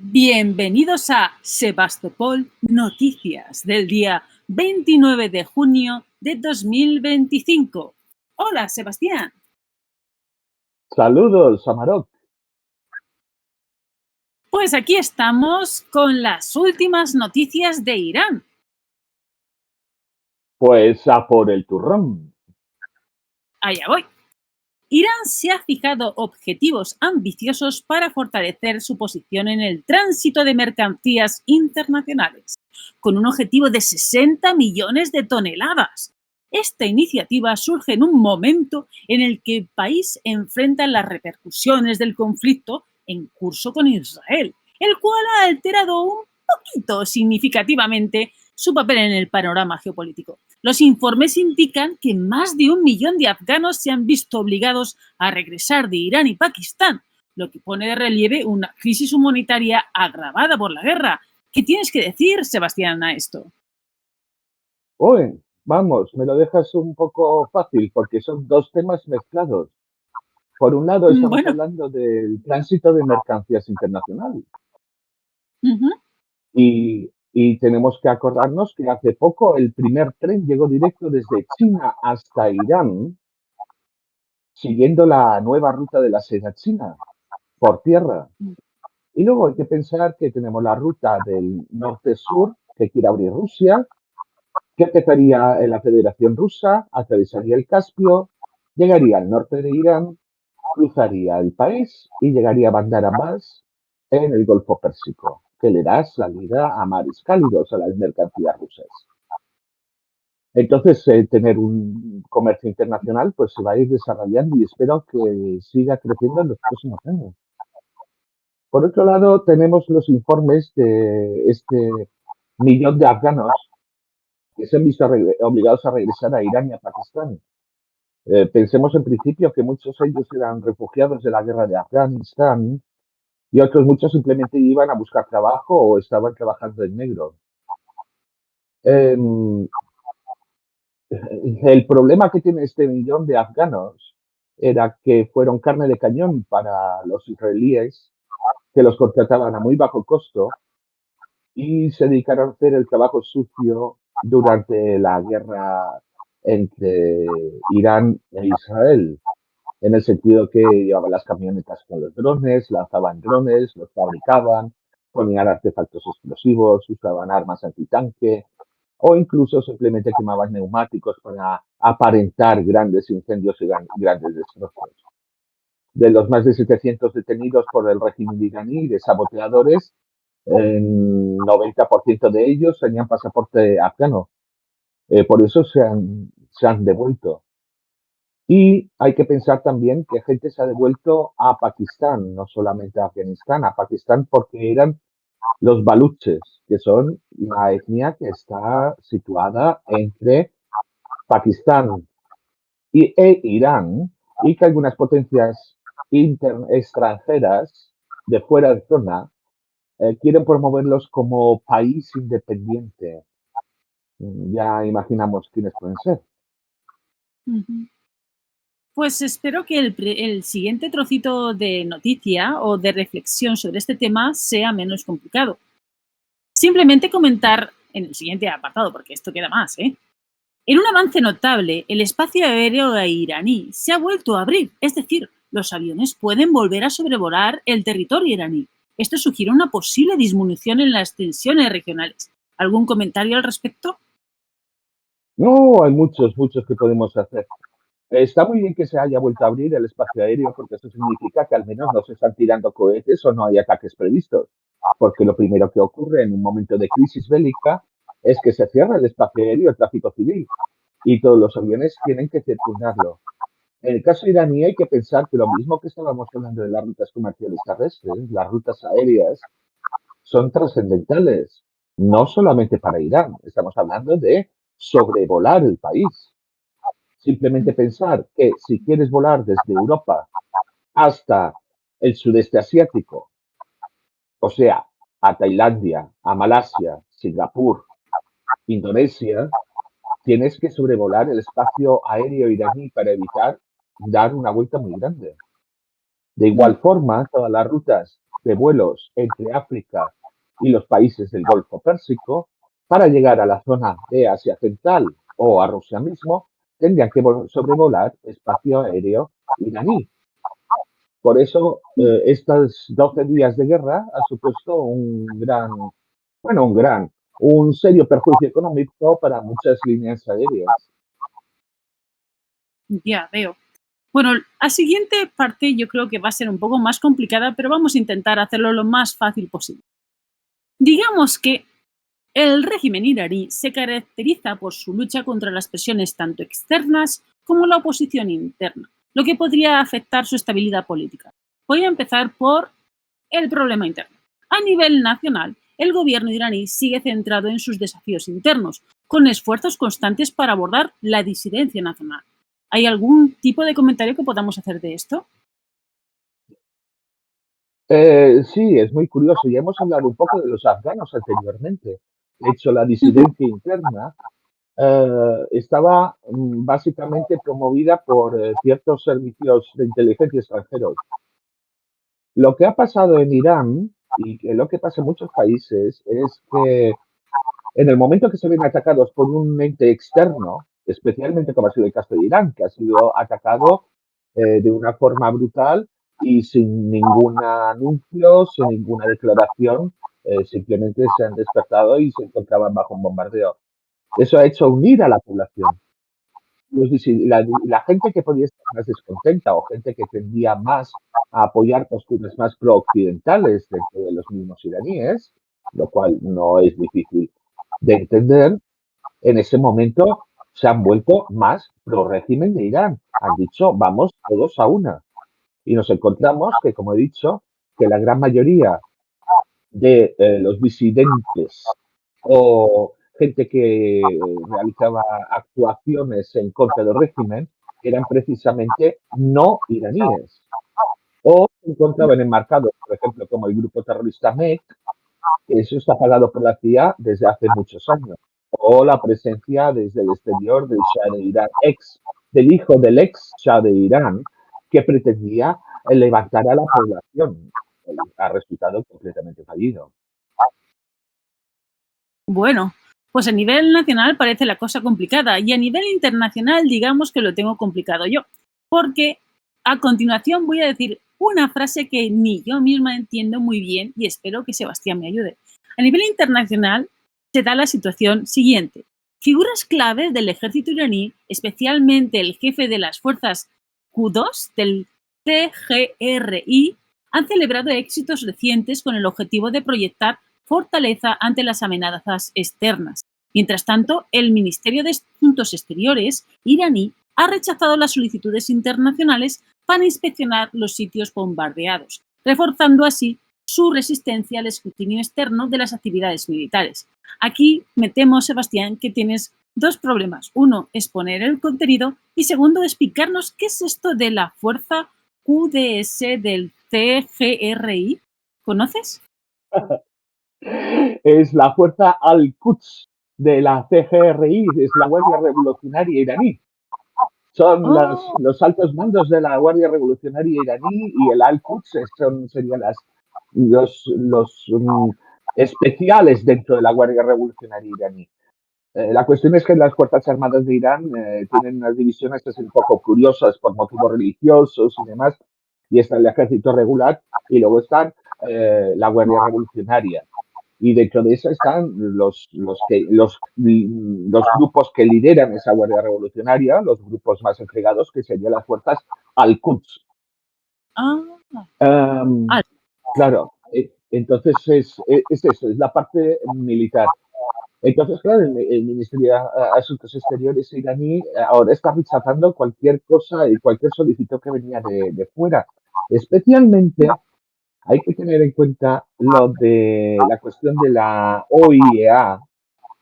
Bienvenidos a Sebastopol Noticias del día 29 de junio de 2025. Hola, Sebastián. Saludos, Amarok. Pues aquí estamos con las últimas noticias de Irán. Pues a por el turrón. Allá voy. Irán se ha fijado objetivos ambiciosos para fortalecer su posición en el tránsito de mercancías internacionales, con un objetivo de 60 millones de toneladas. Esta iniciativa surge en un momento en el que el país enfrenta las repercusiones del conflicto en curso con Israel, el cual ha alterado un poquito significativamente su papel en el panorama geopolítico. Los informes indican que más de 1 millón de afganos se han visto obligados a regresar de Irán y Pakistán, lo que pone de relieve una crisis humanitaria agravada por la guerra. ¿Qué tienes que decir, Sebastián, a esto? Oye, vamos, me lo dejas un poco fácil porque son dos temas mezclados. Por un lado, estamos Bueno, hablando del tránsito de mercancías internacional ujú, y tenemos que acordarnos que hace poco el primer tren llegó directo desde China hasta Irán, siguiendo la nueva ruta de la seda china, por tierra. Y luego hay que pensar que tenemos la ruta del norte-sur que quiere abrir Rusia, que empezaría en la Federación Rusa, atravesaría el Caspio, llegaría al norte de Irán, cruzaría el país y llegaría a Bandar Abbas en el Golfo Pérsico, que le da salida a mares cálidos a las mercancías rusas. Entonces, tener un comercio internacional pues se va a ir desarrollando y espero que siga creciendo en los próximos años. Por otro lado, tenemos los informes de este millón de afganos que se han visto obligados a regresar a Irán y a Pakistán. Pensemos en principio que muchos de ellos eran refugiados de la guerra de Afganistán y otros muchos simplemente iban a buscar trabajo o estaban trabajando en negro. Eh, el problema que tiene este millón de afganos era que fueron carne de cañón para los israelíes, que los contrataban a muy bajo costo y se dedicaron a hacer el trabajo sucio durante la guerra entre Irán e Israel, en el sentido que llevaban las camionetas con los drones, lanzaban drones, los fabricaban, ponían artefactos explosivos, usaban armas antitanque o incluso simplemente quemaban neumáticos para aparentar grandes incendios y grandes destrozos. De los más de 700 detenidos por el régimen iraní de saboteadores, el 90% de ellos tenían pasaporte afgano. Por eso se han devuelto. Y hay que pensar también que gente se ha devuelto a Pakistán, no solamente a Afganistán, a Pakistán porque eran los baluches, que son la etnia que está situada entre Pakistán e Irán, y que algunas potencias extranjeras de fuera de zona quieren promoverlos como país independiente. Ya imaginamos quiénes pueden ser. ujú. Pues espero que el siguiente trocito de noticia o de reflexión sobre este tema sea menos complicado. Simplemente comentar en el siguiente apartado, porque esto queda más, ¿eh? En un avance notable, el espacio aéreo iraní se ha vuelto a abrir, es decir, los aviones pueden volver a sobrevolar el territorio iraní. Esto sugiere una posible disminución en las tensiones regionales. ¿Algún comentario al respecto? No, hay muchos que podemos hacer. Está muy bien que se haya vuelto a abrir el espacio aéreo porque eso significa que al menos no se están tirando cohetes o no hay ataques previstos. Porque lo primero que ocurre en un momento de crisis bélica es que se cierra el espacio aéreo al tráfico civil y todos los aviones tienen que circundarlo. En el caso iraní hay que pensar que lo mismo que estábamos hablando de las rutas comerciales terrestres, las rutas aéreas son trascendentales, no solamente para Irán, estamos hablando de sobrevolar el país. Simplemente pensar que si quieres volar desde Europa hasta el sudeste asiático, o sea, a Tailandia, a Malasia, Singapur, Indonesia, tienes que sobrevolar el espacio aéreo iraní para evitar dar una vuelta muy grande. De igual forma, todas las rutas de vuelos entre África y los países del Golfo Pérsico, para llegar a la zona de Asia Central o a Rusia mismo, tendrían que sobrevolar espacio aéreo iraní. Por eso, estos 12 días de guerra ha supuesto un serio perjuicio económico para muchas líneas aéreas. Ya veo. Bueno, la siguiente parte yo creo que va a ser un poco más complicada, pero vamos a intentar hacerlo lo más fácil posible. Digamos que el régimen iraní se caracteriza por su lucha contra las presiones tanto externas como la oposición interna, lo que podría afectar su estabilidad política. Voy a empezar por el problema interno. A nivel nacional, el gobierno iraní sigue centrado en sus desafíos internos, con esfuerzos constantes para abordar la disidencia nacional. ¿Hay algún tipo de comentario que podamos hacer de esto? Sí, es muy curioso. Ya hemos hablado un poco de los afganos anteriormente. De hecho, la Ujú. disidencia interna estaba básicamente promovida por ciertos servicios de inteligencia extranjeros. Lo que ha pasado en Irán y lo que pasa en muchos países es que en el momento que se ven atacados por un ente externo, especialmente como ha sido el caso de Irán, que ha sido atacado de una forma brutal y sin ningún anuncio, sin ninguna declaración, simplemente se han despertado y se encontraban bajo un bombardeo. Eso ha hecho unir a la población. La gente que podía estar más descontenta o gente que tendía más a apoyar posturas más pro-occidentales dentro de los mismos iraníes, lo cual no es difícil de entender, en ese momento se han vuelto más pro-régimen de Irán. Han dicho, vamos todos a una. Y nos encontramos que, como he dicho, que la gran mayoría de los disidentes o gente que realizaba actuaciones en contra del régimen eran precisamente no iraníes o se encontraban enmarcados, por ejemplo, como el grupo terrorista MEK, que eso está pagado por la CIA desde hace muchos años, o la presencia desde el exterior del Shah de Irán, del hijo del ex Shah de Irán, que pretendía levantar a la población. Ha resultado completamente fallido. Bueno, pues a nivel nacional parece la cosa complicada y a nivel internacional digamos que lo tengo complicado yo, porque a continuación voy a decir una frase que ni yo misma entiendo muy bien y espero que Sebastián me ayude. A nivel internacional se da la situación siguiente. Figuras claves del ejército iraní, especialmente el jefe de las fuerzas Q2 del TGRI, han celebrado éxitos recientes con el objetivo de proyectar fortaleza ante las amenazas externas. Mientras tanto, el Ministerio de Asuntos Exteriores iraní ha rechazado las solicitudes internacionales para inspeccionar los sitios bombardeados, reforzando así su resistencia al escrutinio externo de las actividades militares. Aquí me temo, Sebastián, que tienes dos problemas. Uno, exponer el contenido y segundo, explicarnos qué es esto de la fuerza QDS del CGRI. ¿Conoces? Es la fuerza Al-Quds de la CGRI, es la Guardia Revolucionaria iraní. Son Oh, los altos mandos de la Guardia Revolucionaria iraní y el Al-Quds serían los especiales dentro de la Guardia Revolucionaria iraní. La cuestión es que las Fuerzas Armadas de Irán tienen unas divisiones así un poco curiosas por motivos religiosos y demás, y está el ejército regular y luego están la Guardia Revolucionaria. Y dentro de eso están los grupos que lideran esa Guardia Revolucionaria, los grupos más entregados, que serían las fuerzas Al-Quds. ah, Um, ah, claro, entonces es eso, es la parte militar. Entonces, claro, el Ministerio de Asuntos Exteriores iraní ahora está rechazando cualquier cosa y cualquier solicitud que venía de fuera. Especialmente hay que tener en cuenta lo de la cuestión de la OIEA,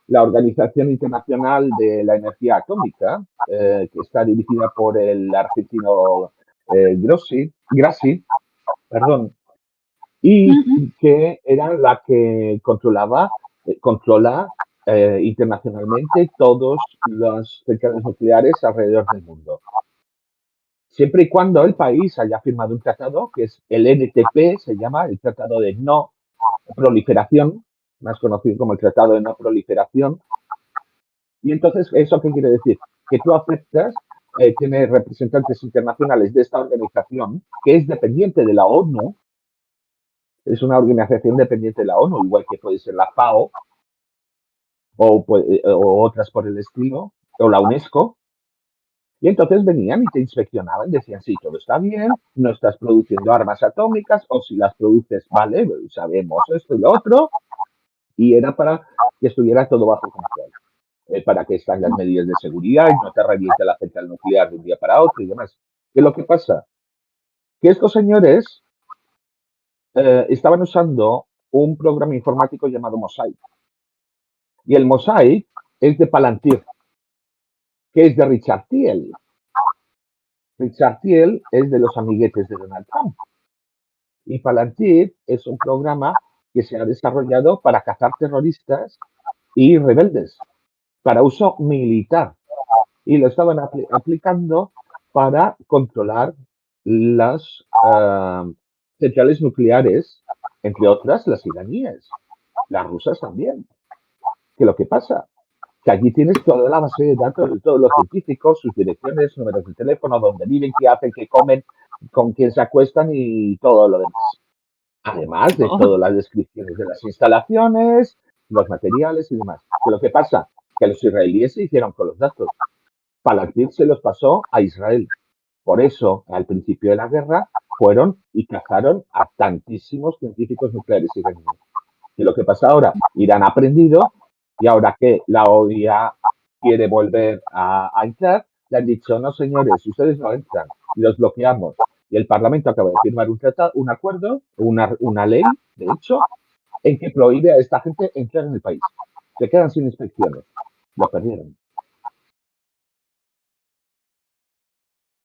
la Organización Internacional de la Energía Atómica, que está dirigida por el argentino Grassi, perdón, y ujú. que era la que controla internacionalmente todos los centrales nucleares alrededor del mundo. siempre y cuando el país haya firmado un tratado, que es el NTP, se llama el Tratado de No Proliferación, más conocido como el Tratado de No Proliferación. Y entonces, ¿eso qué quiere decir? Que tú aceptas, tiene representantes internacionales de esta organización, que es dependiente de la ONU, es una organización dependiente de la ONU, igual que puede ser la FAO o otras por el estilo, o la UNESCO. Y entonces venían y te inspeccionaban, decían, sí, todo está bien, no estás produciendo armas atómicas, o si las produces, vale, sabemos esto y lo otro, y era para que estuviera todo bajo control, para que estén las medidas de seguridad y no te reviente la central nuclear de un día para otro y demás. ¿Qué es lo que pasa? Que estos señores estaban usando un programa informático llamado Mosaic. Y el Mosaic es de Palantir, que es de Richard Thiel. Richard Thiel es de los amiguetes de Donald Trump. Y Palantir es un programa que se ha desarrollado para cazar terroristas y rebeldes, para uso militar. Y lo estaban aplicando para controlar las centrales nucleares, entre otras las iraníes, las rusas también. ¿Qué es lo que pasa? Que allí tienes toda la base de datos de todos los científicos, sus direcciones, números de teléfono, dónde viven, qué hacen, qué comen, con quién se acuestan y todo lo demás. Además de Oh, todas las descripciones de las instalaciones, los materiales y demás. ¿Qué lo que pasa? Que los israelíes se hicieron con los datos. Palantir se los pasó a Israel. Por eso, al principio de la guerra, fueron y cazaron a tantísimos científicos nucleares iraníes. Y lo que pasa ahora, Irán ha aprendido y ahora que la OEA quiere volver a entrar, le han dicho, no señores, ustedes no entran, y los bloqueamos. Y el Parlamento acaba de firmar un acuerdo, una ley, de hecho, en que prohíbe a esta gente entrar en el país. Se quedan sin inspecciones. Lo perdieron.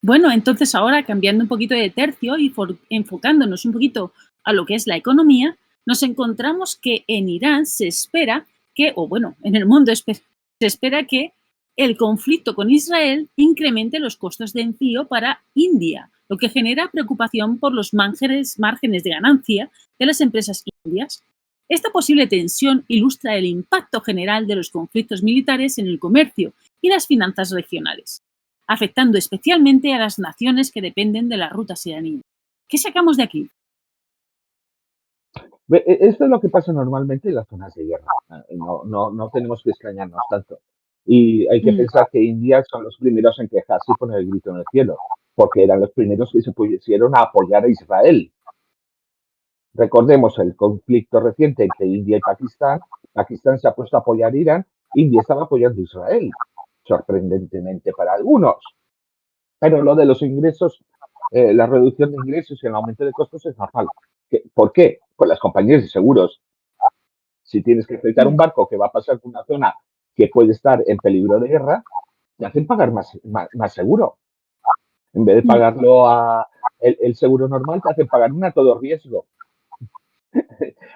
bueno, entonces ahora cambiando un poquito de tercio y enfocándonos un poquito a lo que es la economía, nos encontramos que en Irán se espera que, o bueno, en el mundo se espera que el conflicto con Israel incremente los costos de envío para India, lo que genera preocupación por los márgenes de ganancia de las empresas indias. Esta posible tensión ilustra el impacto general de los conflictos militares en el comercio y las finanzas regionales, afectando especialmente a las naciones que dependen de las rutas iraníes. ¿Qué sacamos de aquí? Esto es lo que pasa normalmente en las zonas de guerra. No tenemos que extrañarnos tanto. Y hay que Mm, pensar que India son los primeros en quejarse y poner el grito en el cielo, porque eran los primeros que se pusieron a apoyar a Israel. Recordemos el conflicto reciente entre India y Pakistán. Pakistán se ha puesto a apoyar a Irán, India estaba apoyando a Israel, sorprendentemente para algunos. Pero lo de los ingresos, la reducción de ingresos y el aumento de costos es normal. ¿Por qué? Pues las compañías de seguros. Si tienes que afectar un mm, barco que va a pasar por una zona que puede estar en peligro de guerra, te hacen pagar más seguro. En vez de mm. pagarlo a el seguro normal, te hacen pagar una a todo riesgo.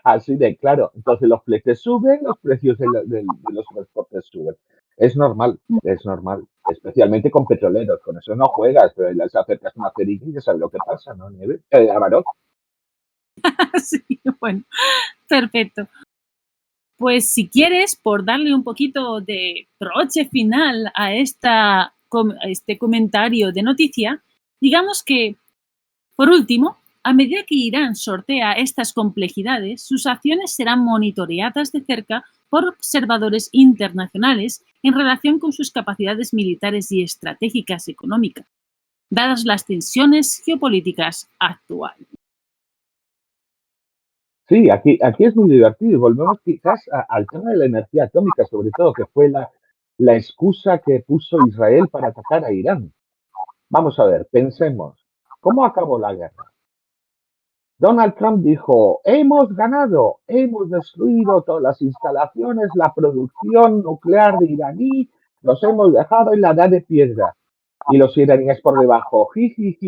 Así de claro. Entonces los fletes suben, los precios de los transportes suben. Es normal, es normal. Especialmente con petroleros. Con eso no juegas, pero les acercas una cerilla y ya sabes lo que pasa, ¿no, Nieve? Amarok. Sí, bueno, perfecto. Pues si quieres, por darle un poquito de broche final a a este comentario de noticia, digamos que, por último, a medida que Irán sortea estas complejidades, sus acciones serán monitoreadas de cerca por observadores internacionales en relación con sus capacidades militares y estratégicas económicas, dadas las tensiones geopolíticas actuales. Sí, aquí es muy divertido y volvemos quizás al tema de la energía atómica, sobre todo, que fue la excusa que puso Israel para atacar a Irán. Vamos a ver, pensemos, ¿cómo acabó la guerra? Donald Trump dijo, hemos ganado, hemos destruido todas las instalaciones, la producción nuclear de iraní, los hemos dejado en la edad de piedra. Y los iraníes por debajo, jiji.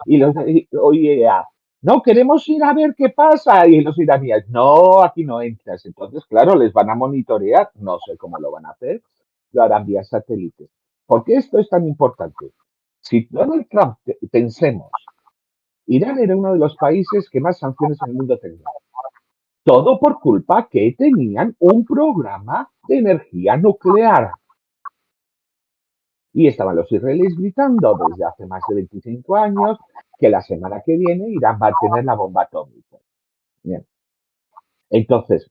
Y los de OIEA, no queremos ir a ver qué pasa. Y los iraníes, no, aquí no entras. Entonces, claro, les van a monitorear, no sé cómo lo van a hacer, lo harán vía satélite. ¿Por qué esto es tan importante? Si Donald Trump, pensemos, Irán era uno de los países que más sanciones en el mundo tenía. Todo por culpa que tenían un programa de energía nuclear. Y estaban los israelíes gritando desde hace más de 25 años que la semana que viene Irán va a tener la bomba atómica. Bien. Entonces,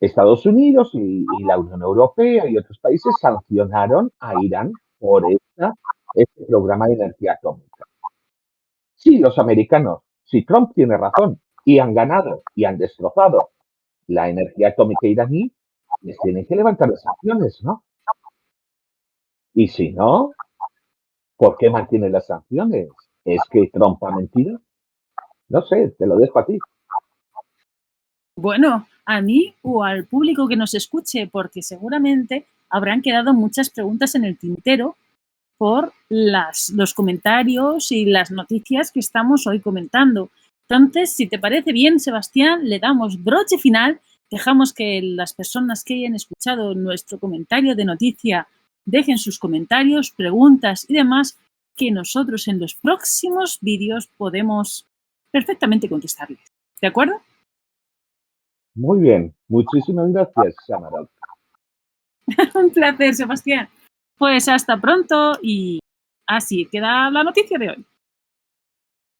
Estados Unidos y la Unión Europea y otros países sancionaron a Irán por este programa de energía atómica. Sí, los americanos, si Trump tiene razón y han ganado y han destrozado la energía atómica iraní, les tienen que levantar las sanciones, ¿no? Y si no, ¿por qué mantienen las sanciones? ¿Es que Trump ha mentido? No sé, te lo dejo a ti. Bueno, a mí o al público que nos escuche, porque seguramente habrán quedado muchas preguntas en el tintero por los comentarios y las noticias que estamos hoy comentando. Entonces, si te parece bien, Sebastián, le damos broche final, dejamos que las personas que hayan escuchado nuestro comentario de noticia dejen sus comentarios, preguntas y demás, que nosotros en los próximos vídeos podemos perfectamente contestarles. ¿De acuerdo? Muy bien, muchísimas gracias, Samarot. Un placer, Sebastián. Pues hasta pronto y así queda la noticia de hoy.